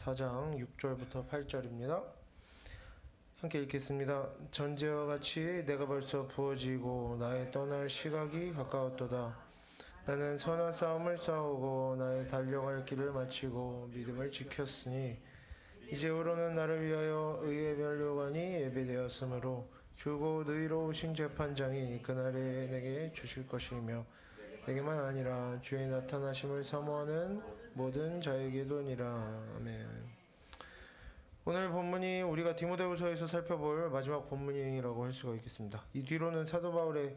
4장 6절부터 8절입니다. 함께 읽겠습니다. 전제와 같이 내가 벌써 부어지고 나의 떠날 시각이 가까웠도다. 나는 선한 싸움을 싸우고 나의 달려갈 길을 마치고 믿음을 지켰으니 이제후로는 나를 위하여 의의 면류관이 예비되었으므로 주고 의로우신 재판장이 그날에 내게 주실 것이며 내게만 아니라 주의 나타나심을 사모하는 모든 자에게도니라. 아멘. 오늘 본문이 우리가 디모데후서에서 살펴볼 마지막 본문이라고 할 수가 있겠습니다. 이 뒤로는 사도 바울의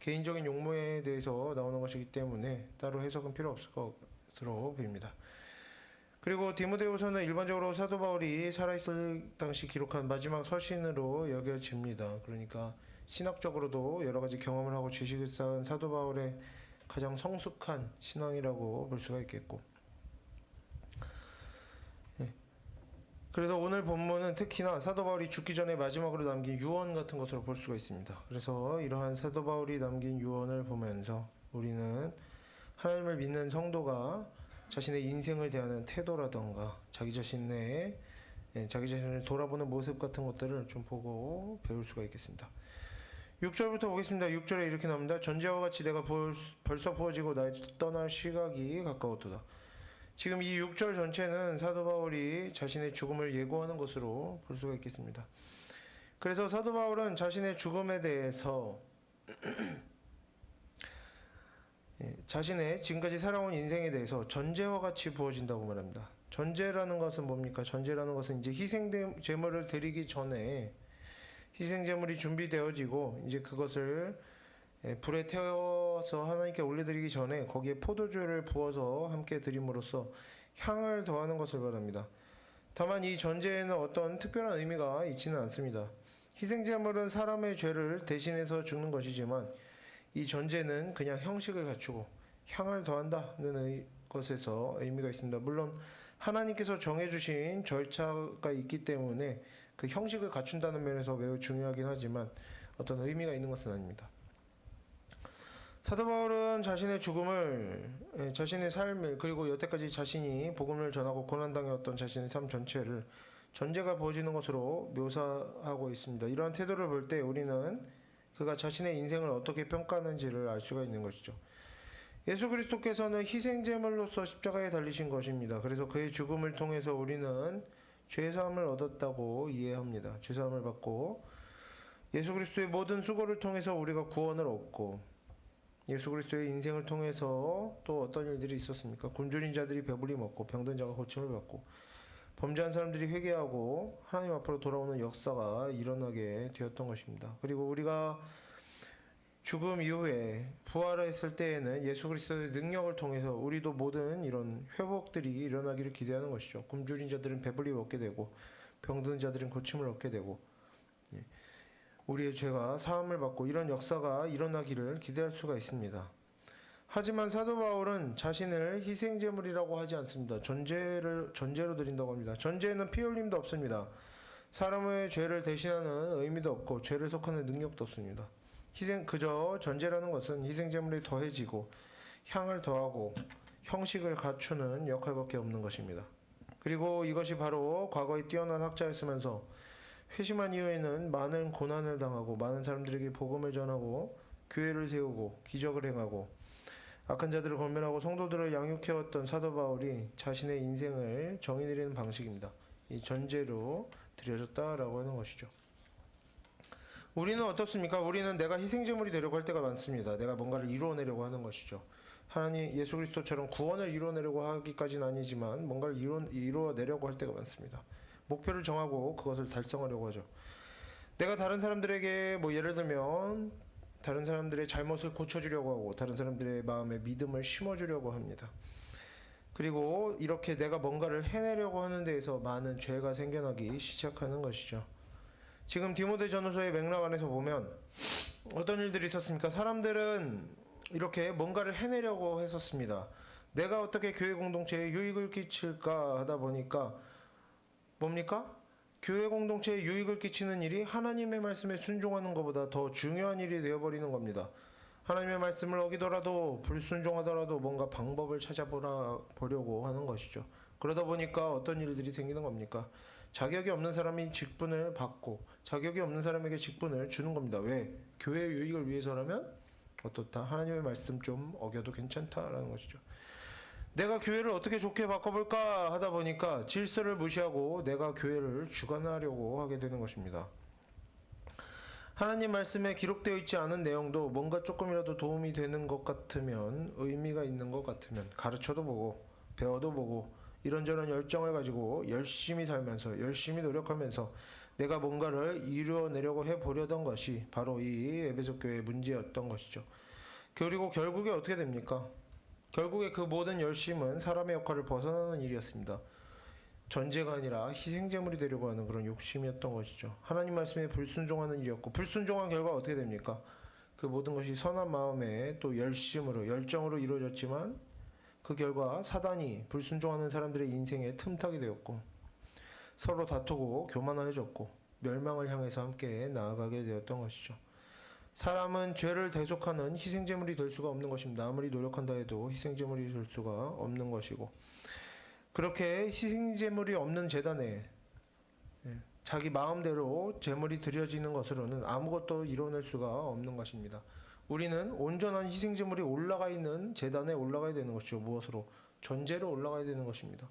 개인적인 용모에 대해서 나오는 것이기 때문에 따로 해석은 필요 없을 것으로 보입니다. 그리고 디모데후서는 일반적으로 사도 바울이 살아있을 당시 기록한 마지막 서신으로 여겨집니다. 그러니까 신학적으로도 여러 가지 경험을 하고 지식을 쌓은 사도 바울의 가장 성숙한 신앙이라고 볼 수가 있겠고, 그래서 오늘 본문은 특히나 사도 바울이 죽기 전에 마지막으로 남긴 유언 같은 것으로 볼 수가 있습니다. 그래서 이러한 사도 바울이 남긴 유언을 보면서 우리는 하나님을 믿는 성도가 자신의 인생을 대하는 태도라던가 자기 자신을 돌아보는 모습 같은 것들을 좀 보고 배울 수가 있겠습니다. 6절부터 보겠습니다. 6절에 이렇게 나옵니다. 전제와 같이 내가 벌써 부어지고 나의 떠날 시각이 가까웠도다. 지금 이 6절 전체는 사도 바울이 자신의 죽음을 예고하는 것으로 볼 수가 있겠습니다. 그래서 사도 바울은 자신의 죽음에 대해서 자신의 지금까지 살아온 인생에 대해서 전제와 같이 부어진다고 말합니다. 전제라는 것은 뭡니까? 전제라는 것은 이제 희생 제물을 드리기 전에 희생 제물이 준비되어지고 이제 그것을 불에 태워서 하나님께 올려드리기 전에 거기에 포도주를 부어서 함께 드림으로써 향을 더하는 것을 말합니다. 다만 이 전제에는 어떤 특별한 의미가 있지는 않습니다. 희생 제물은 사람의 죄를 대신해서 죽는 것이지만 이 전제는 그냥 형식을 갖추고 향을 더한다는 것에서 의미가 있습니다. 물론 하나님께서 정해주신 절차가 있기 때문에 그 형식을 갖춘다는 면에서 매우 중요하긴 하지만 어떤 의미가 있는 것은 아닙니다. 사도 바울은 자신의 죽음을, 자신의 삶을, 그리고 여태까지 자신이 복음을 전하고 고난당해왔던 자신의 삶 전체를 전제가 부어지는 것으로 묘사하고 있습니다. 이러한 태도를 볼 때 우리는 그가 자신의 인생을 어떻게 평가하는지를 알 수가 있는 것이죠. 예수 그리스도께서는 희생제물로서 십자가에 달리신 것입니다. 그래서 그의 죽음을 통해서 우리는 죄사함을 얻었다고 이해합니다. 죄사함을 받고 예수 그리스도의 모든 수고를 통해서 우리가 구원을 얻고, 예수 그리스도의 인생을 통해서 또 어떤 일들이 있었습니까? 굶주린 자들이 배불리 먹고 병든 자가 고침을 받고 범죄한 사람들이 회개하고 하나님 앞으로 돌아오는 역사가 일어나게 되었던 것입니다. 그리고 우리가 죽음 이후에 부활했을 때에는 예수 그리스도의 능력을 통해서 우리도 모든 이런 회복들이 일어나기를 기대하는 것이죠. 굶주린 자들은 배불리 먹게 되고 병든 자들은 고침을 얻게 되고 우리의 죄가 사함을 받고 이런 역사가 일어나기를 기대할 수가 있습니다. 하지만 사도 바울은 자신을 희생제물이라고 하지 않습니다. 전제로 드린다고 합니다. 전제에는 피 흘림도 없습니다. 사람의 죄를 대신하는 의미도 없고 죄를 속하는 능력도 없습니다. 그저 전제라는 것은 희생제물이 더해지고 향을 더하고 형식을 갖추는 역할밖에 없는 것입니다. 그리고 이것이 바로 과거에 뛰어난 학자였으면서 회심한 이후에는 많은 고난을 당하고 많은 사람들에게 복음을 전하고 교회를 세우고 기적을 행하고 악한 자들을 권면하고 성도들을 양육해왔던 사도 바울이 자신의 인생을 정의 내리는 방식입니다. 이 전제로 드려졌다라고 하는 것이죠. 우리는 어떻습니까? 우리는 내가 희생제물이 되려고 할 때가 많습니다. 내가 뭔가를 이루어내려고 하는 것이죠. 하나님 예수 그리스도처럼 구원을 이루어내려고 하기까지는 아니지만 뭔가를 이루어내려고 할 때가 많습니다. 목표를 정하고 그것을 달성하려고 하죠. 내가 다른 사람들에게 예를 들면 다른 사람들의 잘못을 고쳐주려고 하고 다른 사람들의 마음에 믿음을 심어주려고 합니다. 그리고 이렇게 내가 뭔가를 해내려고 하는 데에서 많은 죄가 생겨나기 시작하는 것이죠. 지금 디모데전서의 맥락 안에서 보면 어떤 일들이 있었습니까? 사람들은 이렇게 뭔가를 해내려고 했었습니다. 내가 어떻게 교회 공동체에 유익을 끼칠까 하다 보니까 뭡니까? 교회 공동체에 유익을 끼치는 일이 하나님의 말씀에 순종하는 것보다 더 중요한 일이 되어버리는 겁니다. 하나님의 말씀을 어기더라도 불순종하더라도 뭔가 방법을 찾아보려고 하는 것이죠. 그러다 보니까 어떤 일들이 생기는 겁니까? 자격이 없는 사람이 직분을 받고 자격이 없는 사람에게 직분을 주는 겁니다. 왜? 교회의 유익을 위해서라면 어떻다? 하나님의 말씀 좀 어겨도 괜찮다라는 것이죠. 내가 교회를 어떻게 좋게 바꿔볼까 하다 보니까 질서를 무시하고 내가 교회를 주관하려고 하게 되는 것입니다. 하나님 말씀에 기록되어 있지 않은 내용도 뭔가 조금이라도 도움이 되는 것 같으면, 의미가 있는 것 같으면 가르쳐도 보고 배워도 보고 이런저런 열정을 가지고 열심히 살면서 열심히 노력하면서 내가 뭔가를 이루어내려고 해보려던 것이 바로 이 에베소 교회의 문제였던 것이죠. 그리고 결국에 어떻게 됩니까? 결국에 그 모든 열심은 사람의 역할을 벗어나는 일이었습니다. 전제가 아니라 희생제물이 되려고 하는 그런 욕심이었던 것이죠. 하나님 말씀에 불순종하는 일이었고, 불순종한 결과 어떻게 됩니까? 그 모든 것이 선한 마음에 또 열심으로 열정으로 이루어졌지만 그 결과 사단이 불순종하는 사람들의 인생에 틈타게 되었고, 서로 다투고 교만해졌고 멸망을 향해서 함께 나아가게 되었던 것이죠. 사람은 죄를 대속하는 희생제물이 될 수가 없는 것입니다. 아무리 노력한다 해도 희생제물이 될 수가 없는 것이고, 그렇게 희생제물이 없는 제단에 자기 마음대로 제물이 드려지는 것으로는 아무것도 이뤄낼 수가 없는 것입니다. 우리는 온전한 희생제물이 올라가 있는 제단에 올라가야 되는 것이죠. 무엇으로? 전제로 올라가야 되는 것입니다.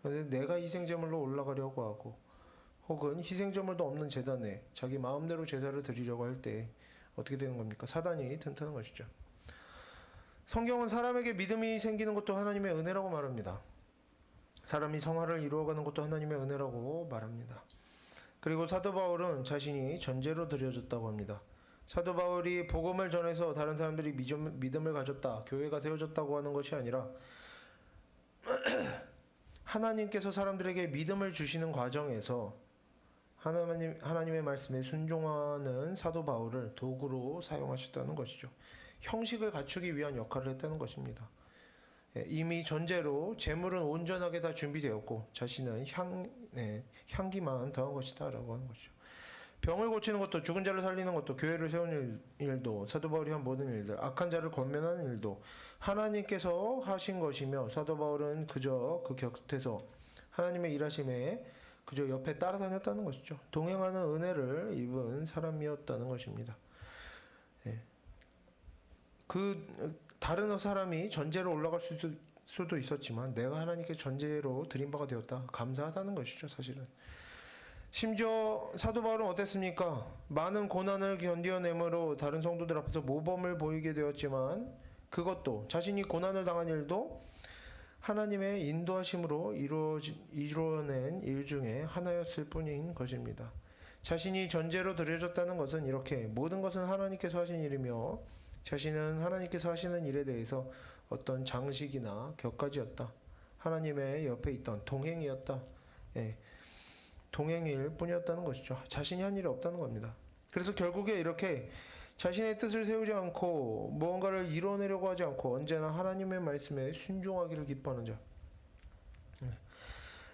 그런데 내가 희생제물로 올라가려고 하고 혹은 희생제물도 없는 제단에 자기 마음대로 제사를 드리려고 할 때 어떻게 되는 겁니까? 사단이 튼튼한 것이죠. 성경은 사람에게 믿음이 생기는 것도 하나님의 은혜라고 말합니다. 사람이 성화를 이루어가는 것도 하나님의 은혜라고 말합니다. 그리고 사도 바울은 자신이 전제로 드려졌다고 합니다. 사도 바울이 복음을 전해서 다른 사람들이 믿음을 가졌다, 교회가 세워졌다고 하는 것이 아니라 하나님께서 사람들에게 믿음을 주시는 과정에서 하나님의 말씀에 순종하는 사도 바울을 도구로 사용하셨다는 것이죠. 형식을 갖추기 위한 역할을 했다는 것입니다. 이미 전제로 재물은 온전하게 다 준비되었고 자신은 향기만 더한 것이다 라고 하는 것이죠. 병을 고치는 것도 죽은 자를 살리는 것도 교회를 세우는 일도 사도 바울이 한 모든 일들, 악한 자를 권면하는 일도 하나님께서 하신 것이며 사도 바울은 그저 그 곁에서 하나님의 일하심에 그저 옆에 따라다녔다는 것이죠. 동행하는 은혜를 입은 사람이었다는 것입니다. 그 다른 사람이 전제로 올라갈 수도 있었지만 내가 하나님께 전제로 드린 바가 되었다. 감사하다는 것이죠, 사실은. 심지어 사도 바울은 어땠습니까? 많은 고난을 견뎌내므로 다른 성도들 앞에서 모범을 보이게 되었지만 그것도 자신이 고난을 당한 일도 하나님의 인도하심으로 이루어낸 일 중에 하나였을 뿐인 것입니다. 자신이 전제로 드려졌다는 것은 이렇게 모든 것은 하나님께서 하신 일이며 자신은 하나님께서 하시는 일에 대해서 어떤 장식이나 격가지였다. 하나님의 옆에 있던 동행이었다. 동행일 뿐이었다는 것이죠. 자신이 한 일이 없다는 겁니다. 그래서 결국에 이렇게 자신의 뜻을 세우지 않고 무언가를 이뤄내려고 하지 않고 언제나 하나님의 말씀에 순종하기를 기뻐하는 자.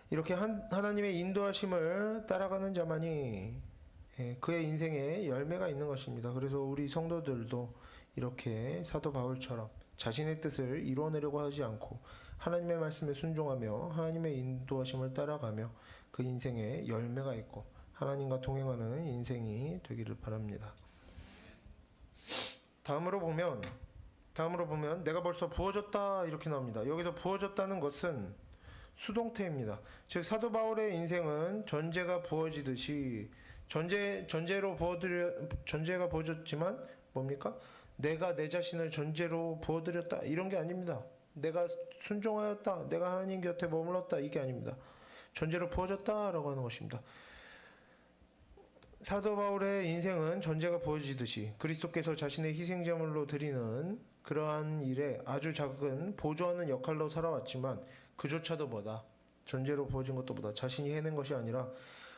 이렇게 하나님의 인도하심을 따라가는 자만이 그의 인생에 열매가 있는 것입니다. 그래서 우리 성도들도 이렇게 사도 바울처럼 자신의 뜻을 이루어내려고 하지 않고 하나님의 말씀에 순종하며 하나님의 인도하심을 따라가며 그 인생에 열매가 있고 하나님과 동행하는 인생이 되기를 바랍니다. 다음으로 보면 내가 벌써 부어졌다 이렇게 나옵니다. 여기서 부어졌다는 것은 수동태입니다. 즉 사도 바울의 인생은 전제가 부어지듯이 전제가 부어졌지만 뭡니까? 내가 내 자신을 전제로 부어드렸다 이런 게 아닙니다. 내가 순종하였다, 내가 하나님 곁에 머물렀다 이게 아닙니다. 전제로 부어졌다라고 하는 것입니다. 사도 바울의 인생은 전제가 부어지듯이 그리스도께서 자신의 희생제물로 드리는 그러한 일에 아주 작은 보조하는 역할로 살아왔지만 그조차도 뭐다? 전제로 부어진 것도 보다 자신이 해낸 것이 아니라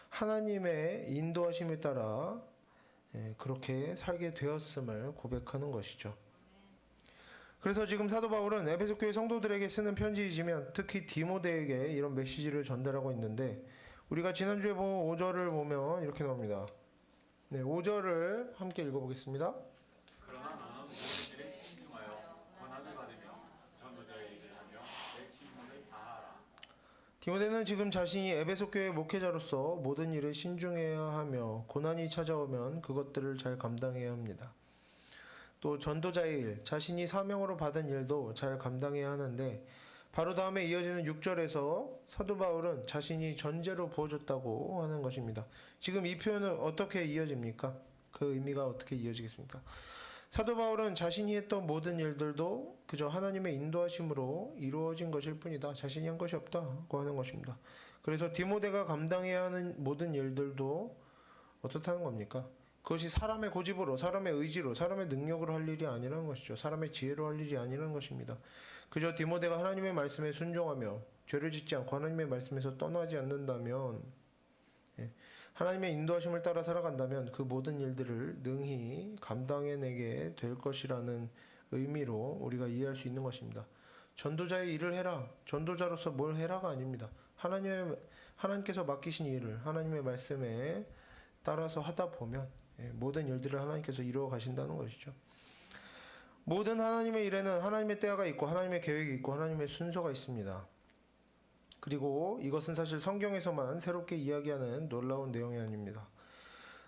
하나님의 인도하심에 따라 그렇게 살게 되었음을 고백하는 것이죠. 그래서 지금 사도 바울은 에베소 교회 성도들에게 쓰는 편지이지만 특히 디모데에게 이런 메시지를 전달하고 있는데 우리가 지난주에 본 5절을 보면 이렇게 나옵니다. 5절을 함께 읽어보겠습니다. 그러나 너는 모든 일에 신중하여 권한을 받으며 전도자의 일을 하며 내 직분을 다하라. 디모데는 지금 자신이 에베소 교회 목회자로서 모든 일에 신중해야 하며 고난이 찾아오면 그것들을 잘 감당해야 합니다. 또 전도자의 일, 자신이 사명으로 받은 일도 잘 감당해야 하는데 바로 다음에 이어지는 6절에서 사도 바울은 자신이 전제로 부어줬다고 하는 것입니다. 지금 이 표현은 어떻게 이어집니까? 그 의미가 어떻게 이어지겠습니까? 사도 바울은 자신이 했던 모든 일들도 그저 하나님의 인도하심으로 이루어진 것일 뿐이다. 자신이 한 것이 없다고 하는 것입니다. 그래서 디모데가 감당해야 하는 모든 일들도 어떻다는 겁니까? 그것이 사람의 고집으로, 사람의 의지로, 사람의 능력으로 할 일이 아니라는 것이죠. 사람의 지혜로 할 일이 아니라는 것입니다. 그저 디모데가 하나님의 말씀에 순종하며 죄를 짓지 않고 하나님의 말씀에서 떠나지 않는다면, 하나님의 인도하심을 따라 살아간다면 그 모든 일들을 능히 감당해내게 될 것이라는 의미로 우리가 이해할 수 있는 것입니다. 전도자의 일을 해라. 전도자로서 뭘 해라가 아닙니다. 하나님께서 맡기신 일을 하나님의 말씀에 따라서 하다 보면 모든 일들을 하나님께서 이루어 가신다는 것이죠. 모든 하나님의 일에는 하나님의 때가 있고 하나님의 계획이 있고 하나님의 순서가 있습니다. 그리고 이것은 사실 성경에서만 새롭게 이야기하는 놀라운 내용이 아닙니다.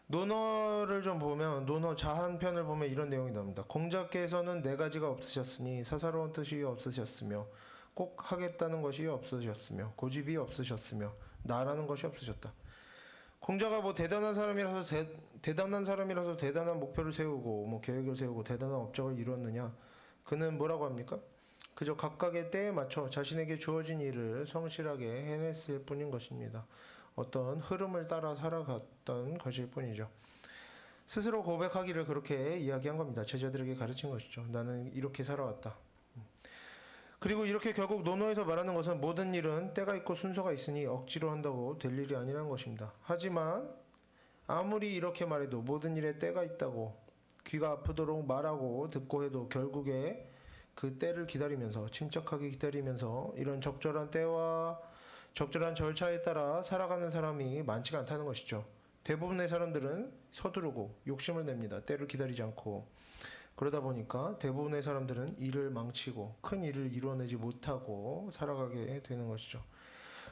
논어를 좀 보면 논어 자한편을 보면 이런 내용이 나옵니다. 공자께서는 네 가지가 없으셨으니 사사로운 뜻이 없으셨으며 꼭 하겠다는 것이 없으셨으며 고집이 없으셨으며 나라는 것이 없으셨다. 공자가 뭐 대단한 사람이라서 대단한 목표를 세우고 뭐 계획을 세우고 대단한 업적을 이루었느냐? 그는 뭐라고 합니까? 그저 각각의 때에 맞춰 자신에게 주어진 일을 성실하게 해냈을 뿐인 것입니다. 어떤 흐름을 따라 살아갔던 것일 뿐이죠. 스스로 고백하기를 그렇게 이야기한 겁니다. 제자들에게 가르친 것이죠. 나는 이렇게 살아왔다. 그리고 이렇게 결국 논어에서 말하는 것은 모든 일은 때가 있고 순서가 있으니 억지로 한다고 될 일이 아니라는 것입니다. 하지만 아무리 이렇게 말해도 모든 일에 때가 있다고 귀가 아프도록 말하고 듣고 해도 결국에 그 때를 기다리면서 침착하게 기다리면서 이런 적절한 때와 적절한 절차에 따라 살아가는 사람이 많지가 않다는 것이죠. 대부분의 사람들은 서두르고 욕심을 냅니다. 때를 기다리지 않고. 그러다 보니까 대부분의 사람들은 일을 망치고 큰 일을 이루어내지 못하고 살아가게 되는 것이죠.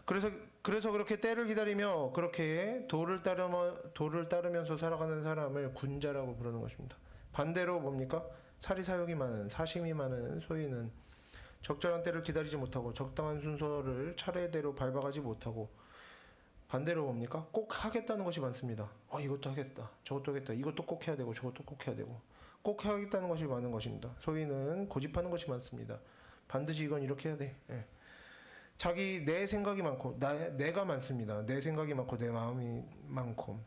그래서 그렇게 때를 기다리며 그렇게 도를 따르면서 살아가는 사람을 군자라고 부르는 것입니다. 반대로 뭡니까? 사리사욕이 많은, 사심이 많은 소위는 적절한 때를 기다리지 못하고 적당한 순서를 차례대로 밟아가지 못하고 반대로 뭡니까? 꼭 하겠다는 것이 많습니다. 이것도 하겠다, 저것도 하겠다, 이것도 꼭 해야 되고 저것도 꼭 해야 되고 꼭 하겠다는 것이 많은 것입니다. 소위는 고집하는 것이 많습니다. 반드시 이건 이렇게 해야 돼. 내 생각이 많고 내가 많습니다. 내 생각이 많고 내 마음이 많고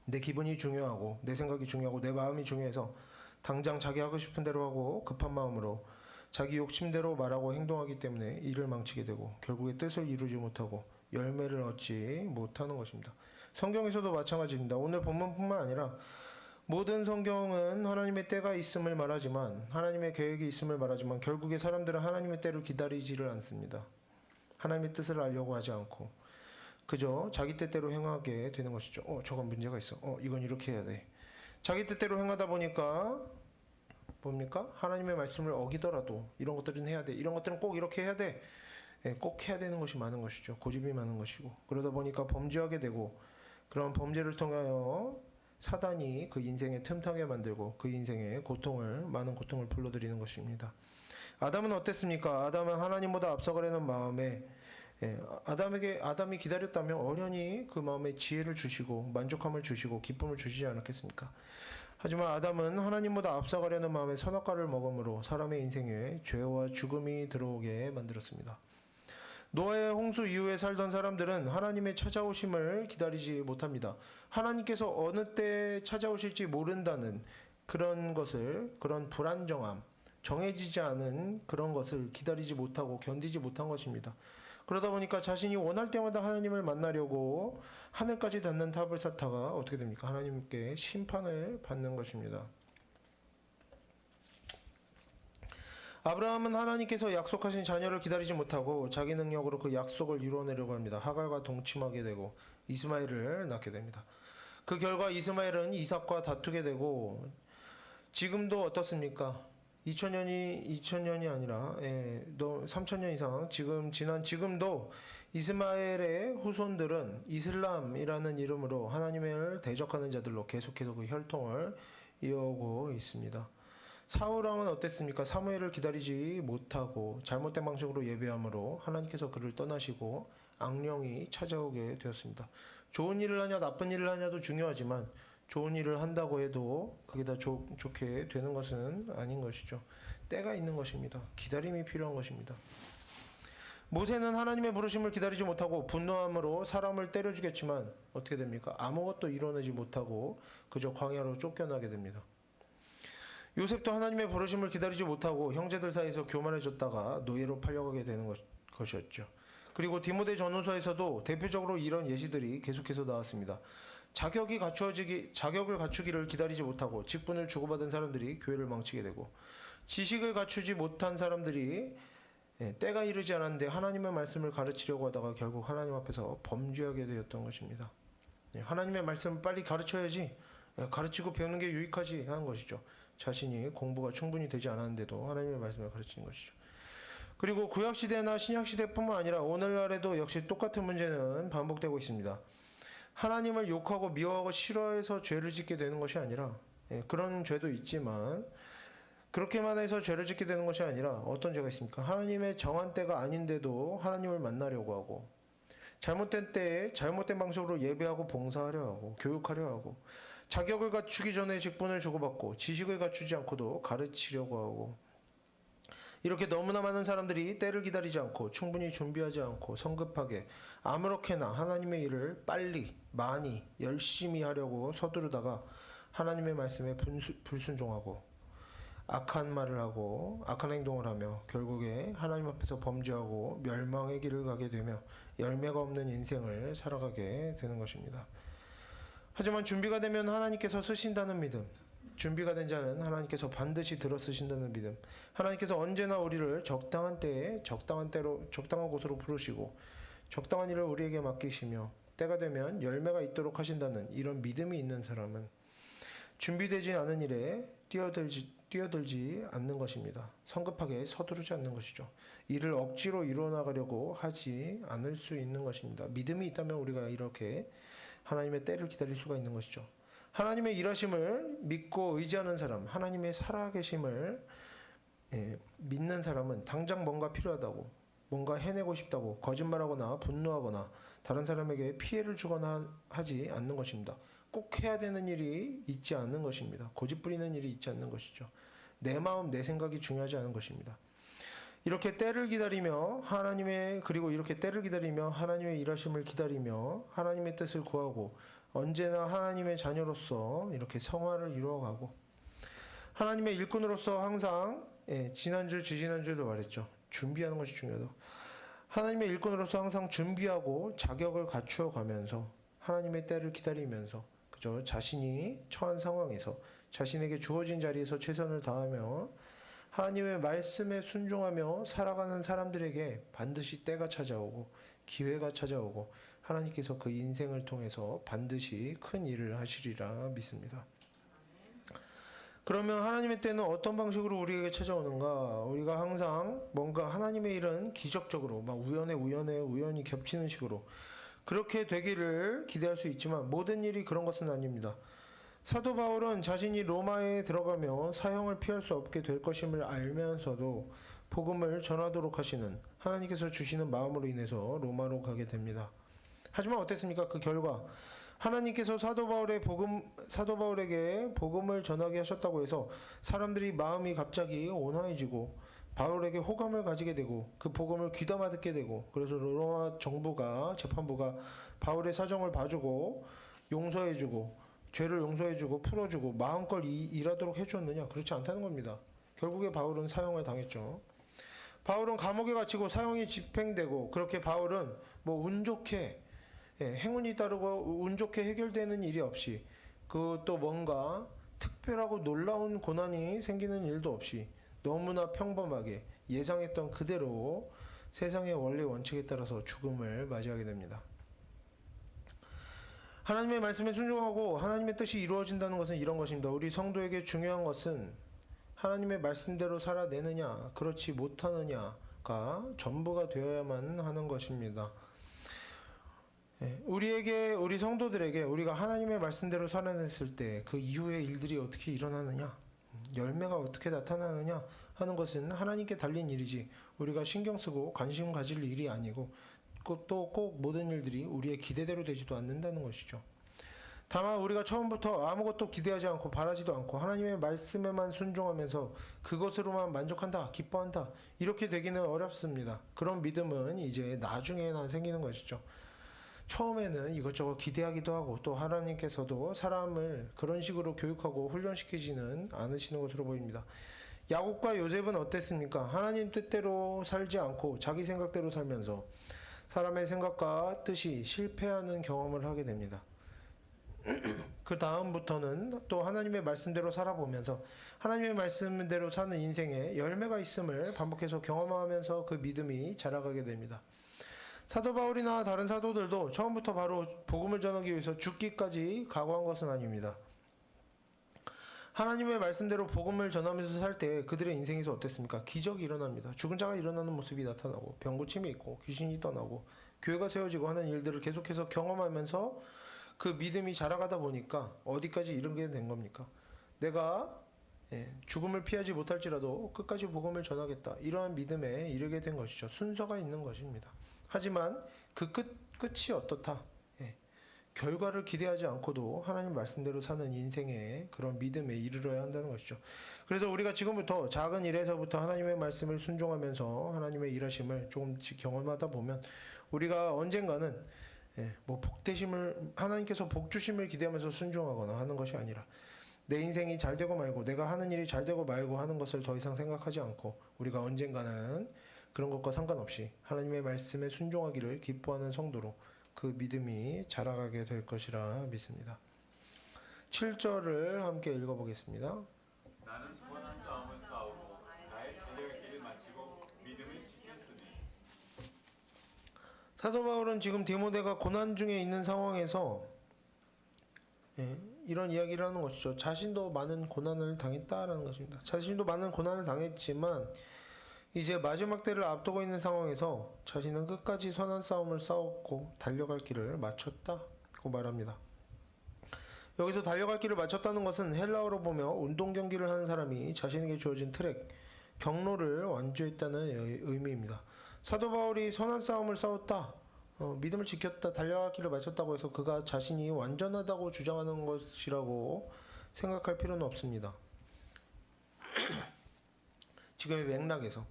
내 기분이 중요하고 내 생각이 중요하고 내 마음이 중요해서 당장 자기 하고 싶은 대로 하고 급한 마음으로 자기 욕심대로 말하고 행동하기 때문에 일을 망치게 되고 결국에 뜻을 이루지 못하고 열매를 얻지 못하는 것입니다. 성경에서도 마찬가지입니다. 오늘 본문뿐만 아니라 모든 성경은 하나님의 때가 있음을 말하지만 하나님의 계획이 있음을 말하지만 결국에 사람들은 하나님의 때를 기다리지를 않습니다. 하나님의 뜻을 알려고 하지 않고 그저 자기 뜻대로 행하게 되는 것이죠. 저건 문제가 있어. 이건 이렇게 해야 돼. 자기 뜻대로 행하다 보니까 뭡니까? 하나님의 말씀을 어기더라도 이런 것들은 해야 돼. 이런 것들은 꼭 이렇게 해야 돼. 꼭 해야 되는 것이 많은 것이죠. 고집이 많은 것이고 그러다 보니까 범죄하게 되고 그런 범죄를 통하여 사단이 그 인생에 틈타게 만들고 그 인생에 많은 고통을 불러들이는 것입니다. 아담은 어땠습니까? 아담은 하나님보다 앞서가려는 마음에 아담이 기다렸다면 어련히 그 마음에 지혜를 주시고 만족함을 주시고 기쁨을 주시지 않았겠습니까? 하지만 아담은 하나님보다 앞서가려는 마음에 선악과를 먹음으로 사람의 인생에 죄와 죽음이 들어오게 만들었습니다. 노아의 홍수 이후에 살던 사람들은 하나님의 찾아오심을 기다리지 못합니다. 하나님께서 어느 때 찾아오실지 모른다는 그런 불안정함, 정해지지 않은 그런 것을 기다리지 못하고 견디지 못한 것입니다. 그러다 보니까 자신이 원할 때마다 하나님을 만나려고 하늘까지 닿는 탑을 쌓다가 어떻게 됩니까? 하나님께 심판을 받는 것입니다. 아브라함은 하나님께서 약속하신 자녀를 기다리지 못하고 자기 능력으로 그 약속을 이루어내려고 합니다. 하갈과 동침하게 되고 이스마엘을 낳게 됩니다. 그 결과 이스마엘은 이삭과 다투게 되고 지금도 어떻습니까? 2000년이 아니라 3000년 이상 지금도 이스마엘의 후손들은 이슬람이라는 이름으로 하나님을 대적하는 자들로 계속해서 그 혈통을 이어오고 있습니다. 사울 왕은 어땠습니까? 사무엘을 기다리지 못하고 잘못된 방식으로 예배함으로 하나님께서 그를 떠나시고 악령이 찾아오게 되었습니다. 좋은 일을 하냐 나쁜 일을 하냐도 중요하지만 좋은 일을 한다고 해도 그게 다 좋게 되는 것은 아닌 것이죠. 때가 있는 것입니다. 기다림이 필요한 것입니다. 모세는 하나님의 부르심을 기다리지 못하고 분노함으로 사람을 때려 죽였지만 어떻게 됩니까? 아무것도 이뤄내지 못하고 그저 광야로 쫓겨나게 됩니다. 요셉도 하나님의 부르심을 기다리지 못하고 형제들 사이에서 교만해졌다가 노예로 팔려가게 되는 것이었죠. 그리고 디모데 전후서에서도 대표적으로 이런 예시들이 계속해서 나왔습니다. 자격을 갖추기를 기다리지 못하고 직분을 주고받은 사람들이 교회를 망치게 되고, 지식을 갖추지 못한 사람들이 때가 이르지 않았는데 하나님의 말씀을 가르치려고 하다가 결국 하나님 앞에서 범죄하게 되었던 것입니다. 하나님의 말씀을 빨리 가르쳐야지, 가르치고 배우는 게 유익하지 하는 것이죠. 자신이 공부가 충분히 되지 않았는데도 하나님의 말씀을 가르치는 것이죠. 그리고 구약시대나 신약시대뿐만 아니라 오늘날에도 역시 똑같은 문제는 반복되고 있습니다. 하나님을 욕하고 미워하고 싫어해서 죄를 짓게 되는 것이 아니라, 그런 죄도 있지만 그렇게만 해서 죄를 짓게 되는 것이 아니라 어떤 죄가 있습니까? 하나님의 정한 때가 아닌데도 하나님을 만나려고 하고, 잘못된 때에 잘못된 방식으로 예배하고 봉사하려 하고 교육하려 하고, 자격을 갖추기 전에 직분을 주고받고 지식을 갖추지 않고도 가르치려고 하고, 이렇게 너무나 많은 사람들이 때를 기다리지 않고 충분히 준비하지 않고 성급하게 아무렇게나 하나님의 일을 빨리 많이 열심히 하려고 서두르다가 하나님의 말씀에 불순종하고 악한 말을 하고 악한 행동을 하며 결국에 하나님 앞에서 범죄하고 멸망의 길을 가게 되며 열매가 없는 인생을 살아가게 되는 것입니다. 하지만 준비가 되면 하나님께서 쓰신다는 믿음, 준비가 된 자는 하나님께서 반드시 들어 쓰신다는 믿음, 하나님께서 언제나 우리를 적당한 때에 적당한 곳으로 부르시고 적당한 일을 우리에게 맡기시며 때가 되면 열매가 있도록 하신다는 이런 믿음이 있는 사람은 준비되지 않은 일에 뛰어들지 않는 것입니다. 성급하게 서두르지 않는 것이죠. 일을 억지로 이루어 나가려고 하지 않을 수 있는 것입니다. 믿음이 있다면 우리가 이렇게 하나님의 때를 기다릴 수가 있는 것이죠. 하나님의 일하심을 믿고 의지하는 사람, 하나님의 살아계심을 믿는 사람은 당장 뭔가 필요하다고, 뭔가 해내고 싶다고 거짓말하거나 분노하거나 다른 사람에게 피해를 주거나 하지 않는 것입니다. 꼭 해야 되는 일이 있지 않는 것입니다. 고집부리는 일이 있지 않는 것이죠. 내 마음, 내 생각이 중요하지 않은 것입니다. 이렇게 때를 기다리며 하나님의 일하심을 기다리며 하나님의 뜻을 구하고 언제나 하나님의 자녀로서 이렇게 성화를 이루어가고, 하나님의 일꾼으로서 항상 지난주 지지난주에도 말했죠. 준비하는 것이 중요하다고. 하나님의 일꾼으로서 항상 준비하고 자격을 갖추어 가면서 하나님의 때를 기다리면서 그저 자신이 처한 상황에서 자신에게 주어진 자리에서 최선을 다하며 하나님의 말씀에 순종하며 살아가는 사람들에게 반드시 때가 찾아오고 기회가 찾아오고 하나님께서 그 인생을 통해서 반드시 큰 일을 하시리라 믿습니다. 그러면 하나님의 때는 어떤 방식으로 우리에게 찾아오는가? 우리가 항상 뭔가 하나님의 일은 기적적으로 막 우연히 겹치는 식으로 그렇게 되기를 기대할 수 있지만 모든 일이 그런 것은 아닙니다. 사도 바울은 자신이 로마에 들어가며 사형을 피할 수 없게 될 것임을 알면서도 복음을 전하도록 하시는 하나님께서 주시는 마음으로 인해서 로마로 가게 됩니다. 하지만 어땠습니까? 그 결과 하나님께서 사도 바울에게 복음을 전하게 하셨다고 해서 사람들이 마음이 갑자기 온화해지고 바울에게 호감을 가지게 되고 그 복음을 귀담아 듣게 되고, 그래서 로마 재판부가 바울의 사정을 봐주고 용서해주고 죄를 용서해주고 풀어주고 마음껏 일하도록 해주었느냐? 그렇지 않다는 겁니다. 결국에 바울은 사형을 당했죠. 바울은 감옥에 갇히고 사형이 집행되고, 그렇게 바울은 운 좋게 행운이 따르고 운 좋게 해결되는 일이 없이, 또 뭔가 특별하고 놀라운 고난이 생기는 일도 없이 너무나 평범하게 예상했던 그대로 세상의 원리 원칙에 따라서 죽음을 맞이하게 됩니다. 하나님의 말씀에 순종하고 하나님의 뜻이 이루어진다는 것은 이런 것입니다. 우리 성도에게 중요한 것은 하나님의 말씀대로 살아내느냐 그렇지 못하느냐가 전부가 되어야만 하는 것입니다. 우리 성도들에게 우리가 하나님의 말씀대로 살아냈을 때 그 이후의 일들이 어떻게 일어나느냐, 열매가 어떻게 나타나느냐 하는 것은 하나님께 달린 일이지 우리가 신경 쓰고 관심 가질 일이 아니고 또 꼭 모든 일들이 우리의 기대대로 되지도 않는다는 것이죠. 다만 우리가 처음부터 아무것도 기대하지 않고 바라지도 않고 하나님의 말씀에만 순종하면서 그것으로만 만족한다, 기뻐한다 이렇게 되기는 어렵습니다. 그런 믿음은 이제 나중에나 생기는 것이죠. 처음에는 이것저것 기대하기도 하고 또 하나님께서도 사람을 그런 식으로 교육하고 훈련시키지는 않으시는 것으로 보입니다. 야곱과 요셉은 어땠습니까? 하나님 뜻대로 살지 않고 자기 생각대로 살면서 사람의 생각과 뜻이 실패하는 경험을 하게 됩니다. 그 다음부터는 또 하나님의 말씀대로 살아보면서 하나님의 말씀대로 사는 인생에 열매가 있음을 반복해서 경험하면서 그 믿음이 자라가게 됩니다. 사도 바울이나 다른 사도들도 처음부터 바로 복음을 전하기 위해서 죽기까지 각오한 것은 아닙니다. 하나님의 말씀대로 복음을 전하면서 살 때 그들의 인생에서 어땠습니까? 기적이 일어납니다. 죽은 자가 일어나는 모습이 나타나고 병고침이 있고 귀신이 떠나고 교회가 세워지고 하는 일들을 계속해서 경험하면서 그 믿음이 자라가다 보니까 어디까지 이르게 된 겁니까? 내가 죽음을 피하지 못할지라도 끝까지 복음을 전하겠다. 이러한 믿음에 이르게 된 것이죠. 순서가 있는 것입니다. 하지만 그 끝이 어떻다? 결과를 기대하지 않고도 하나님 말씀대로 사는 인생의 그런 믿음에 이르러야 한다는 것이죠. 그래서 우리가 지금부터 작은 일에서부터 하나님의 말씀을 순종하면서 하나님의 일하심을 조금씩 경험하다 보면 우리가 언젠가는 복되심을 하나님께서 복 주심을 기대하면서 순종하거나 하는 것이 아니라 내 인생이 잘 되고 말고 내가 하는 일이 잘 되고 말고 하는 것을 더 이상 생각하지 않고 우리가 언젠가는 그런 것과 상관없이 하나님의 말씀에 순종하기를 기뻐하는 성도로 그 믿음이 자라가게 될 것이라 믿습니다. 7절을 함께 읽어보겠습니다. 나는 선한 싸움을 싸우고 나의 달려갈 길을 마치고 믿음을 지켰으니. 사도 바울은 지금 디모데가 고난 중에 있는 상황에서 이런 이야기를 하는 것이죠. 자신도 많은 고난을 당했다라는 것입니다. 자신도 많은 고난을 당했지만 이제 마지막 때를 앞두고 있는 상황에서 자신은 끝까지 선한 싸움을 싸웠고 달려갈 길을 마쳤다고 말합니다. 여기서 달려갈 길을 마쳤다는 것은 헬라어로 보며 운동 경기를 하는 사람이 자신에게 주어진 트랙, 경로를 완주했다는 의미입니다. 사도 바울이 선한 싸움을 싸웠다, 믿음을 지켰다, 달려갈 길을 마쳤다고 해서 그가 자신이 완전하다고 주장하는 것이라고 생각할 필요는 없습니다. 지금의 맥락에서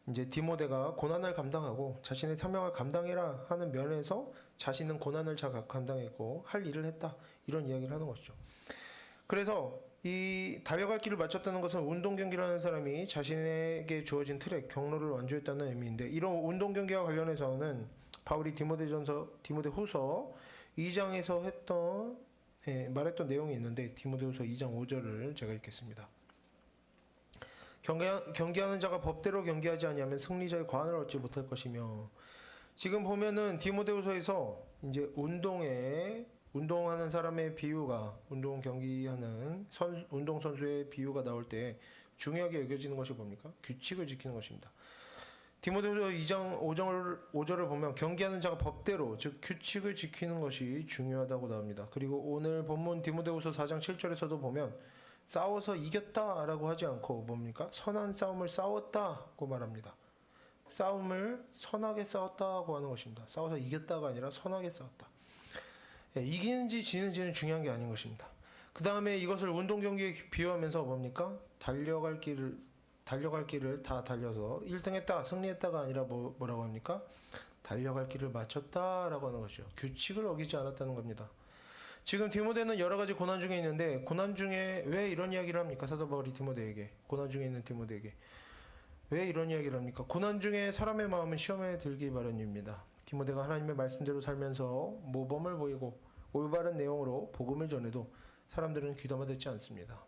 이제 디모데가 고난을 감당하고 자신의 사명을 감당해라 하는 면에서 자신은 고난을 잘 감당했고 할 일을 했다 이런 이야기를 하는 것이죠. 그래서 이 달려갈 길을 마쳤다는 것은 운동 경기를 하는 사람이 자신에게 주어진 트랙 경로를 완주했다는 의미인데 이런 운동 경기와 관련해서는 바울이 디모데후서 2장에서 말했던 내용이 있는데 디모데후서 2장 5절을 제가 읽겠습니다. 경계하는 자가 법대로 경계하지 아니하면 승리자의 관을 얻지 못할 것이며. 지금 보면은 디모데후서에서 이제 운동하는 사람의 비유가 운동 경기하는 운동 선수의 비유가 나올 때 중요하게 여겨지는 것이 뭡니까? 규칙을 지키는 것입니다. 디모데후서 2장 5절을 보면 경계하는 자가 법대로 즉 규칙을 지키는 것이 중요하다고 나옵니다. 그리고 오늘 본문 디모데후서 4장 7절에서도 보면 싸워서 이겼다라고 하지 않고 뭡니까? 선한 싸움을 싸웠다고 말합니다. 싸움을 선하게 싸웠다고 하는 것입니다. 싸워서 이겼다가 아니라 선하게 싸웠다. 이기는지 지는지는 중요한 게 아닌 것입니다. 그 다음에 이것을 운동 경기에 비유하면서 뭡니까? 달려갈 길을 다 달려서 1등 했다, 승리했다가 아니라 뭐라고 합니까? 달려갈 길을 마쳤다라고 하는 것이죠. 규칙을 어기지 않았다는 겁니다. 지금 디모데는 여러 가지 고난 중에 있는데 고난 중에 왜 이런 이야기를 합니까? 사도 바울이 디모데에게 고난 중에 있는 디모데에게 왜 이런 이야기를 합니까? 고난 중에 사람의 마음은 시험에 들기 마련입니다. 디모데가 하나님의 말씀대로 살면서 모범을 보이고 올바른 내용으로 복음을 전해도 사람들은 귀담아 듣지 않습니다.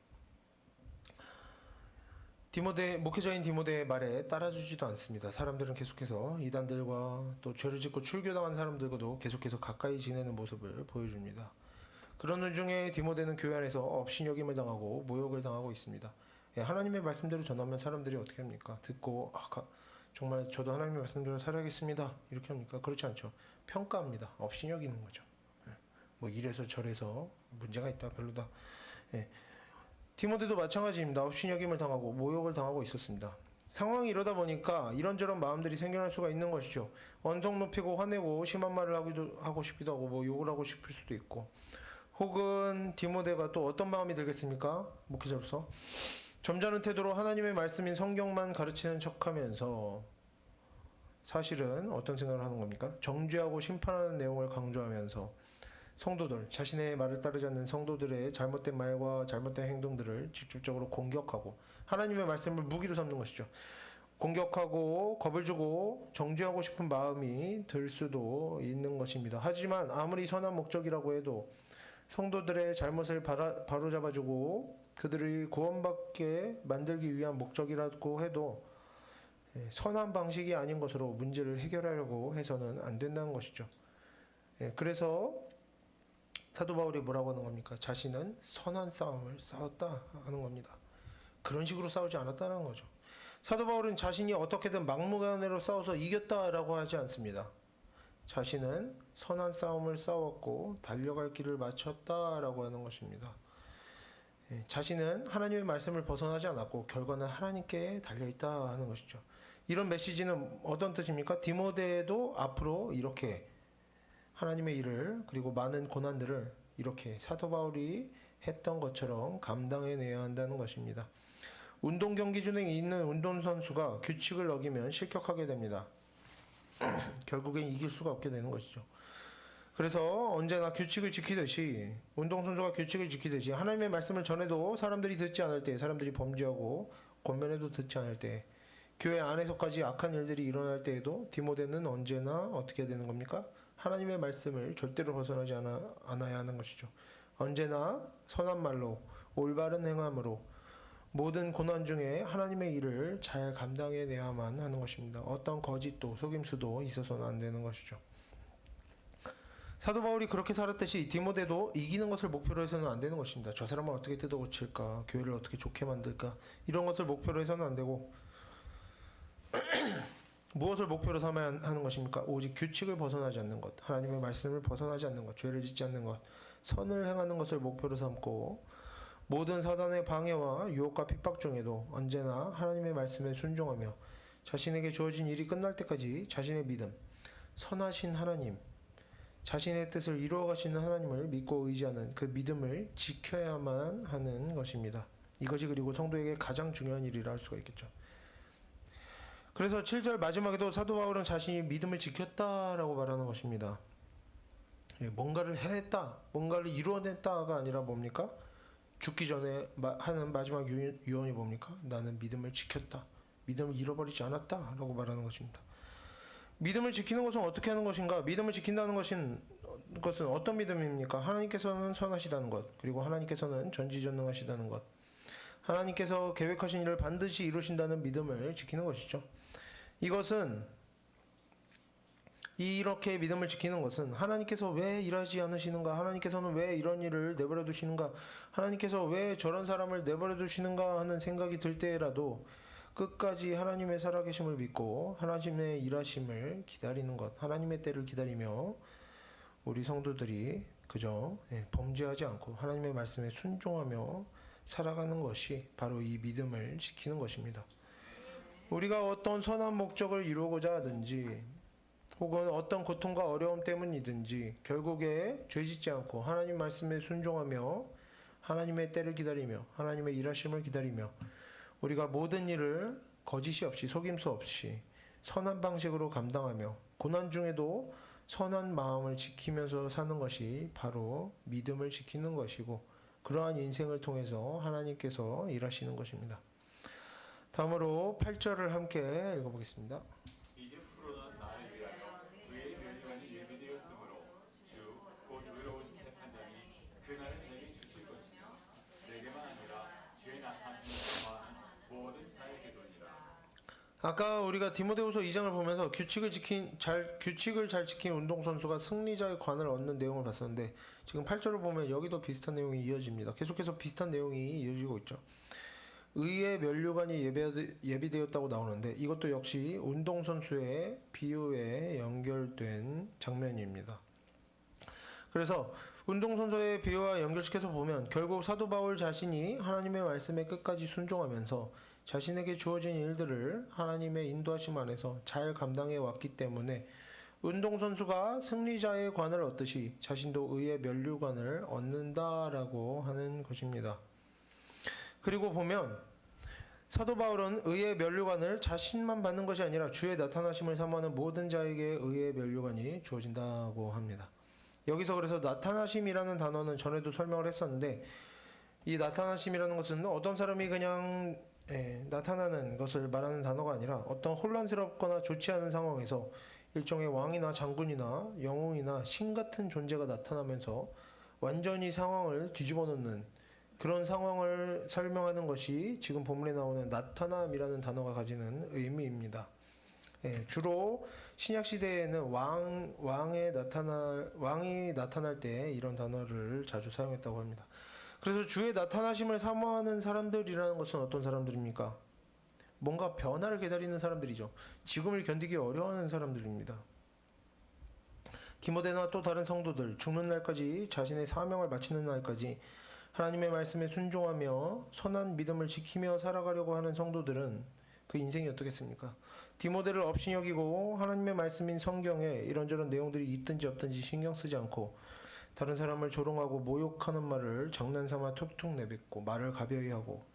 목회자인 디모데의 말에 따라주지도 않습니다. 사람들은 계속해서 이단들과 또 죄를 짓고 출교당한 사람들과도 계속해서 가까이 지내는 모습을 보여줍니다. 그런 중에 디모데는 교회 안에서 업신여김을 당하고 모욕을 당하고 있습니다. 하나님의 말씀대로 전하면 사람들이 어떻게 합니까? 듣고 정말 저도 하나님의 말씀대로 살아야겠습니다. 이렇게 합니까? 그렇지 않죠. 평가합니다. 업신여기는 거죠. 예. 뭐 이래서 저래서 문제가 있다, 별로다. 예. 디모데도 마찬가지입니다. 업신여김을 당하고 모욕을 당하고 있었습니다. 상황이 이러다 보니까 이런저런 마음들이 생겨날 수가 있는 것이죠. 언성 높이고 화내고 심한 말을 하고 싶기도 하고 뭐 욕을 하고 싶을 수도 있고, 혹은 디모데가 또 어떤 마음이 들겠습니까? 목회자로서 점잖은 태도로 하나님의 말씀인 성경만 가르치는 척하면서 사실은 어떤 생각을 하는 겁니까? 정죄하고 심판하는 내용을 강조하면서 성도들, 자신의 말을 따르지 않는 성도들의 잘못된 말과 잘못된 행동들을 직접적으로 공격하고 하나님의 말씀을 무기로 삼는 것이죠. 공격하고 겁을 주고 정죄하고 싶은 마음이 들 수도 있는 것입니다. 하지만 아무리 선한 목적이라고 해도 성도들의 잘못을 바로잡아주고 그들이 구원받게 만들기 위한 목적이라고 해도 선한 방식이 아닌 것으로 문제를 해결하려고 해서는 안 된다는 것이죠. 그래서 사도 바울이 뭐라고 하는 겁니까? 자신은 선한 싸움을 싸웠다 하는 겁니다. 그런 식으로 싸우지 않았다는 거죠. 사도 바울은 자신이 어떻게든 막무가내로 싸워서 이겼다라고 하지 않습니다. 자신은 선한 싸움을 싸웠고 달려갈 길을 마쳤다라고 하는 것입니다. 자신은 하나님의 말씀을 벗어나지 않았고 결과는 하나님께 달려있다 하는 것이죠. 이런 메시지는 어떤 뜻입니까? 디모데도 앞으로 이렇게 하나님의 일을 그리고 많은 고난들을 이렇게 사도 바울이 했던 것처럼 감당해내야 한다는 것입니다. 운동 경기 중에 있는 운동선수가 규칙을 어기면 실격하게 됩니다. 결국엔 이길 수가 없게 되는 것이죠. 그래서 언제나 규칙을 지키듯이 운동선수가 규칙을 지키듯이 하나님의 말씀을 전해도 사람들이 듣지 않을 때, 사람들이 범죄하고 권면해도 듣지 않을 때, 교회 안에서까지 악한 일들이 일어날 때에도 디모데는 언제나 어떻게 되는 겁니까? 하나님의 말씀을 절대로 벗어나지 않아야 하는 것이죠. 언제나 선한 말로 올바른 행함으로 모든 고난 중에 하나님의 일을 잘 감당해내야만 하는 것입니다. 어떤 거짓도 속임수도 있어서는 안 되는 것이죠. 사도 바울이 그렇게 살았듯이 디모데도 이기는 것을 목표로 해서는 안 되는 것입니다. 저 사람을 어떻게 뜯어고칠까, 교회를 어떻게 좋게 만들까, 이런 것을 목표로 해서는 안 되고 무엇을 목표로 삼아야 하는 것입니까? 오직 규칙을 벗어나지 않는 것, 하나님의 말씀을 벗어나지 않는 것, 죄를 짓지 않는 것, 선을 행하는 것을 목표로 삼고 모든 사단의 방해와 유혹과 핍박 중에도 언제나 하나님의 말씀에 순종하며 자신에게 주어진 일이 끝날 때까지 자신의 믿음, 선하신 하나님, 자신의 뜻을 이루어 가시는 하나님을 믿고 의지하는 그 믿음을 지켜야만 하는 것입니다. 이것이 그리고 성도에게 가장 중요한 일이라 할 수가 있겠죠. 그래서 7절 마지막에도 사도 바울은 자신이 믿음을 지켰다라고 말하는 것입니다. 뭔가를 해냈다, 뭔가를 이루어냈다가 아니라 뭡니까? 죽기 전에 하는 마지막 유언이 뭡니까? 나는 믿음을 지켰다, 믿음을 잃어버리지 않았다 라고 말하는 것입니다. 믿음을 지키는 것은 어떻게 하는 것인가? 믿음을 지킨다는 것은 어떤 믿음입니까? 하나님께서는 선하시다는 것, 그리고 하나님께서는 전지전능하시다는 것, 하나님께서 계획하신 일을 반드시 이루신다는 믿음을 지키는 것이죠. 이것은 이렇게 믿음을 지키는 것은 하나님께서 왜 일하지 않으시는가, 하나님께서는 왜 이런 일을 내버려 두시는가, 하나님께서 왜 저런 사람을 내버려 두시는가 하는 생각이 들 때라도 끝까지 하나님의 살아계심을 믿고 하나님의 일하심을 기다리는 것, 하나님의 때를 기다리며 우리 성도들이 그저 범죄하지 않고 하나님의 말씀에 순종하며 살아가는 것이 바로 이 믿음을 지키는 것입니다. 우리가 어떤 선한 목적을 이루고자 하든지 혹은 어떤 고통과 어려움 때문이든지 결국에 죄짓지 않고 하나님 말씀에 순종하며 하나님의 때를 기다리며 하나님의 일하심을 기다리며 우리가 모든 일을 거짓이 없이 속임수 없이 선한 방식으로 감당하며 고난 중에도 선한 마음을 지키면서 사는 것이 바로 믿음을 지키는 것이고 그러한 인생을 통해서 하나님께서 일하시는 것입니다. 다음으로 8절을 함께 읽어보겠습니다. 이제 풀어난 나를 위하여 그의 멸류관이 예비되었으므로 주 곧 의로우신 재판장이 그날은 내게 주실 것이며 내게만 아니라 죄 나타나시는 거하는 모든 자에게도니라. 아까 우리가 디모데후서 2장을 보면서 규칙을 잘 지킨 운동선수가 승리자의 관을 얻는 내용을 봤었는데 지금 8절을 보면 여기도 비슷한 내용이 이어집니다. 계속해서 비슷한 내용이 이어지고 있죠. 의의 면류관이 예비되었다고 나오는데 이것도 역시 운동선수의 비유에 연결된 장면입니다. 그래서 운동선수의 비유와 연결시켜서 보면 결국 사도 바울 자신이 하나님의 말씀에 끝까지 순종하면서 자신에게 주어진 일들을 하나님의 인도하심 안에서 잘 감당해 왔기 때문에 운동선수가 승리자의 관을 얻듯이 자신도 의의 면류관을 얻는다라고 하는 것입니다. 그리고 보면 사도 바울은 의의 면류관을 자신만 받는 것이 아니라 주의 나타나심을 사모하는 모든 자에게 의의 면류관이 주어진다고 합니다. 여기서 그래서 나타나심이라는 단어는 전에도 설명을 했었는데 이 나타나심이라는 것은 어떤 사람이 그냥 나타나는 것을 말하는 단어가 아니라 어떤 혼란스럽거나 좋지 않은 상황에서 일종의 왕이나 장군이나 영웅이나 신 같은 존재가 나타나면서 완전히 상황을 뒤집어 놓는 그런 상황을 설명하는 것이 지금 본문에 나오는 나타남이라는 단어가 가지는 의미입니다. 주로 신약 시대에는 왕이 나타날 때 이런 단어를 자주 사용했다고 합니다. 그래서 주의 나타나심을 사모하는 사람들이라는 것은 어떤 사람들입니까? 뭔가 변화를 기다리는 사람들이죠. 지금을 견디기 어려워하는 사람들입니다. 디모데나 또 다른 성도들, 죽는 날까지 자신의 사명을 마치는 날까지 하나님의 말씀에 순종하며 선한 믿음을 지키며 살아가려고 하는 성도들은 그 인생이 어떻겠습니까? 디모데를 업신 여기고 하나님의 말씀인 성경에 이런저런 내용들이 있든지 없든지 신경 쓰지 않고 다른 사람을 조롱하고 모욕하는 말을 장난삼아 툭툭 내뱉고 말을 가벼이 하고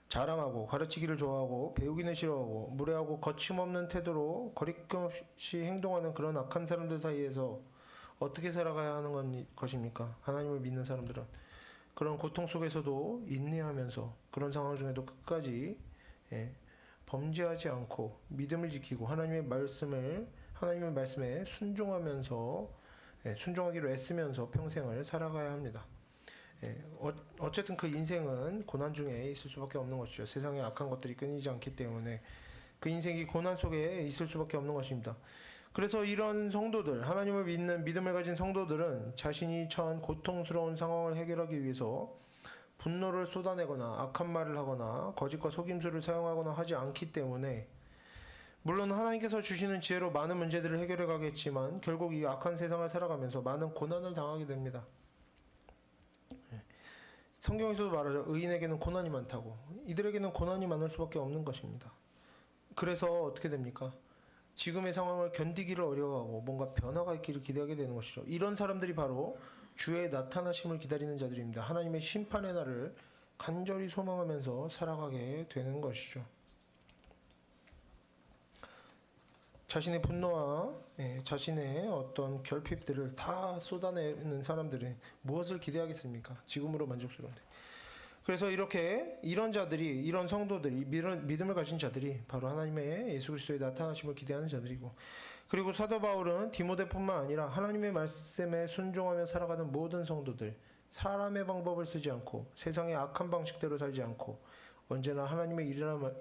자랑하고 가르치기를 좋아하고 배우기는 싫어하고 무례하고 거침없는 태도로 거리낌없이 행동하는 그런 악한 사람들 사이에서 어떻게 살아가야 하는 것입니까? 하나님을 믿는 사람들은 그런 고통 속에서도 인내하면서 그런 상황 중에도 끝까지 범죄하지 않고 믿음을 지키고 하나님의 말씀에 순종하기로 애쓰면서 평생을 살아가야 합니다. 어쨌든 그 인생은 고난 중에 있을 수밖에 없는 것이죠. 세상에 악한 것들이 끊이지 않기 때문에 그 인생이 고난 속에 있을 수밖에 없는 것입니다. 그래서 이런 성도들, 하나님을 믿는 믿음을 가진 성도들은 자신이 처한 고통스러운 상황을 해결하기 위해서 분노를 쏟아내거나 악한 말을 하거나 거짓과 속임수를 사용하거나 하지 않기 때문에 물론 하나님께서 주시는 지혜로 많은 문제들을 해결해 가겠지만 결국 이 악한 세상을 살아가면서 많은 고난을 당하게 됩니다. 성경에서도 말하죠. 의인에게는 고난이 많다고. 이들에게는 고난이 많을 수밖에 없는 것입니다. 그래서 어떻게 됩니까? 지금의 상황을 견디기를 어려워하고 뭔가 변화가 있기를 기대하게 되는 것이죠. 이런 사람들이 바로 주의 나타나심을 기다리는 자들입니다. 하나님의 심판의 날을 간절히 소망하면서 살아가게 되는 것이죠. 자신의 분노와 자신의 어떤 결핍들을 다 쏟아내는 사람들은 무엇을 기대하겠습니까? 지금으로 만족스러운데. 그래서 이런 자들이, 이런 성도들이, 믿음을 가진 자들이 바로 하나님의 예수 그리스도의 나타나심을 기대하는 자들이고, 그리고 사도 바울은 디모데뿐만 아니라 하나님의 말씀에 순종하며 살아가는 모든 성도들, 사람의 방법을 쓰지 않고 세상의 악한 방식대로 살지 않고 언제나 하나님의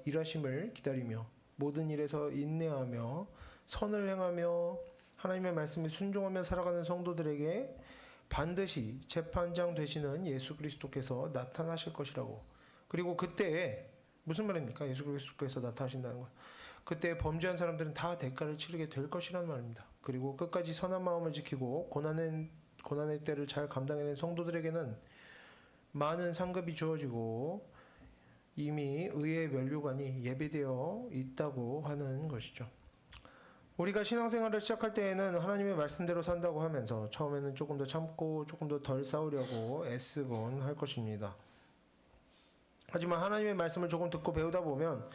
일하심을 기다리며 모든 일에서 인내하며 선을 행하며 하나님의 말씀에 순종하며 살아가는 성도들에게 반드시 재판장 되시는 예수 그리스도께서 나타나실 것이라고. 그리고 그때에 무슨 말입니까? 예수 그리스도께서 나타나신다는 것. 그때 범죄한 사람들은 다 대가를 치르게 될 것이라는 말입니다. 그리고 끝까지 선한 마음을 지키고 고난의 때를 잘 감당해낸 성도들에게는 많은 상급이 주어지고 이미 의의 면류관이 예비되어 있다고 하는 것이죠. 우리가 신앙생활을 시작할 때에는 하나님의 말씀대로 산다고 하면서 처음에는 조금 더 참고 조금 더 덜 싸우려고 애쓰곤 할 것입니다. 하지만 하나님의 말씀을 조금 듣고 배우다 보면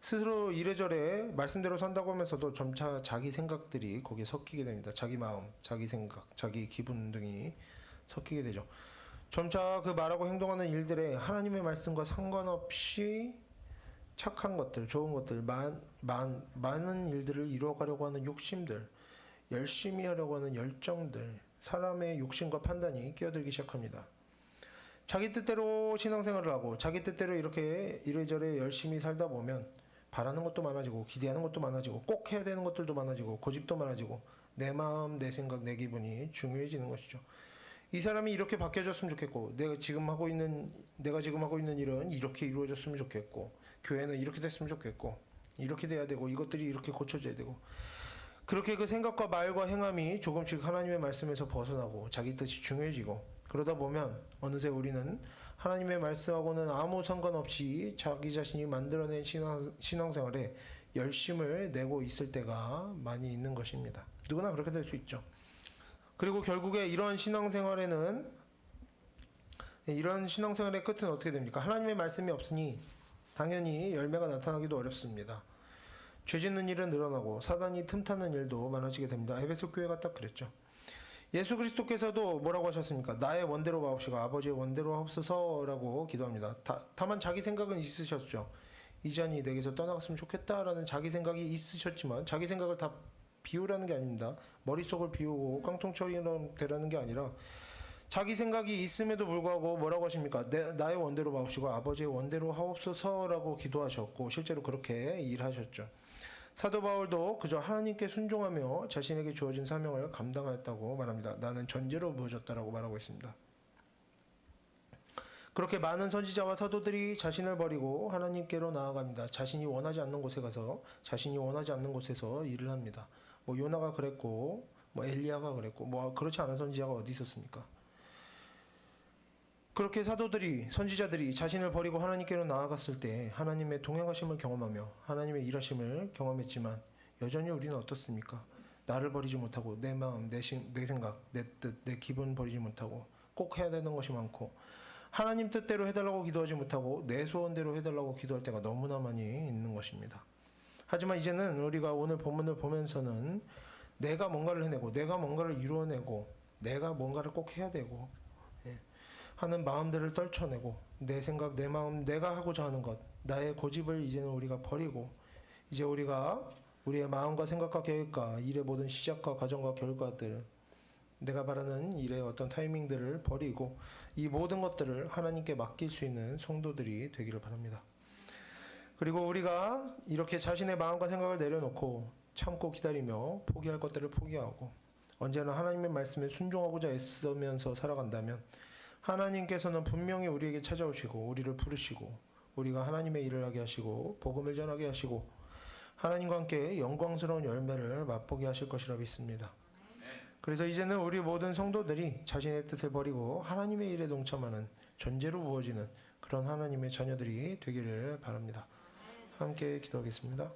스스로 이래저래 말씀대로 산다고 하면서도 점차 자기 생각들이 거기에 섞이게 됩니다. 자기 마음, 자기 생각, 자기 기분 등이 섞이게 되죠. 점차 그 말하고 행동하는 일들에 하나님의 말씀과 상관없이 착한 것들, 좋은 것들, 많은 일들을 이루어가려고 하는 욕심들, 열심히 하려고 하는 열정들, 사람의 욕심과 판단이 끼어들기 시작합니다. 자기 뜻대로 신앙생활을 하고 자기 뜻대로 이렇게 이래저래 열심히 살다 보면 바라는 것도 많아지고 기대하는 것도 많아지고 꼭 해야 되는 것들도 많아지고 고집도 많아지고 내 마음, 내 생각, 내 기분이 중요해지는 것이죠. 이 사람이 이렇게 바뀌어졌으면 좋겠고, 내가 지금 하고 있는 일은 이렇게 이루어졌으면 좋겠고, 교회는 이렇게 됐으면 좋겠고, 이렇게 돼야 되고, 이것들이 이렇게 고쳐져야 되고, 그렇게 그 생각과 말과 행함이 조금씩 하나님의 말씀에서 벗어나고 자기 뜻이 중요해지고, 그러다 보면 어느새 우리는 하나님의 말씀하고는 아무 상관없이 자기 자신이 만들어낸 신앙생활에 열심을 내고 있을 때가 많이 있는 것입니다. 누구나 그렇게 될 수 있죠. 그리고 결국에 이런 신앙생활의 끝은 어떻게 됩니까? 하나님의 말씀이 없으니 당연히 열매가 나타나기도 어렵습니다. 죄 짓는 일은 늘어나고 사단이 틈타는 일도 많아지게 됩니다. 에베소 교회가 딱 그랬죠. 예수 그리스도께서도 뭐라고 하셨습니까? 나의 원대로 마옵시고 아버지의 원대로 하옵소서라고 기도합니다. 다만 자기 생각은 있으셨죠. 이 잔이 내게서 떠나갔으면 좋겠다라는 자기 생각이 있으셨지만 자기 생각을 다 비우라는 게 아닙니다. 머릿속을 비우고 깡통처럼 되라는 게 아니라 자기 생각이 있음에도 불구하고 뭐라고 하십니까? 나의 원대로 마옵시고 아버지의 원대로 하옵소서라고 기도하셨고 실제로 그렇게 일하셨죠. 사도 바울도 그저 하나님께 순종하며 자신에게 주어진 사명을 감당하였다고 말합니다. 나는 전제로 부어졌다라고 말하고 있습니다. 그렇게 많은 선지자와 사도들이 자신을 버리고 하나님께로 나아갑니다. 자신이 원하지 않는 곳에 가서 자신이 원하지 않는 곳에서 일을 합니다. 뭐 요나가 그랬고 뭐 엘리야가 그랬고 뭐 그렇지 않은 선지자가 어디 있었습니까? 그렇게 선지자들이 자신을 버리고 하나님께로 나아갔을 때 하나님의 동행하심을 경험하며 하나님의 일하심을 경험했지만 여전히 우리는 어떻습니까? 나를 버리지 못하고 내 마음, 내 생각, 내 뜻, 내 기분 버리지 못하고 꼭 해야 되는 것이 많고 하나님 뜻대로 해달라고 기도하지 못하고 내 소원대로 해달라고 기도할 때가 너무나 많이 있는 것입니다. 하지만 이제는 우리가 오늘 본문을 보면서는 내가 뭔가를 해내고 내가 뭔가를 이루어내고 내가 뭔가를 꼭 해야 되고 하는 마음들을 떨쳐내고 내 생각, 내 마음, 내가 하고자 하는 것, 나의 고집을 이제는 우리가 버리고 이제 우리가 우리의 마음과 생각과 계획과 일의 모든 시작과 과정과 결과들 내가 바라는 일의 어떤 타이밍들을 버리고 이 모든 것들을 하나님께 맡길 수 있는 성도들이 되기를 바랍니다. 그리고 우리가 이렇게 자신의 마음과 생각을 내려놓고 참고 기다리며 포기할 것들을 포기하고 언제나 하나님의 말씀에 순종하고자 애쓰면서 살아간다면 하나님께서는 분명히 우리에게 찾아오시고 우리를 부르시고 우리가 하나님의 일을 하게 하시고 복음을 전하게 하시고 하나님과 함께 영광스러운 열매를 맛보게 하실 것이라 믿습니다. 그래서 이제는 우리 모든 성도들이 자신의 뜻을 버리고 하나님의 일에 동참하는 존재로 부어지는 그런 하나님의 자녀들이 되기를 바랍니다. 함께 기도하겠습니다.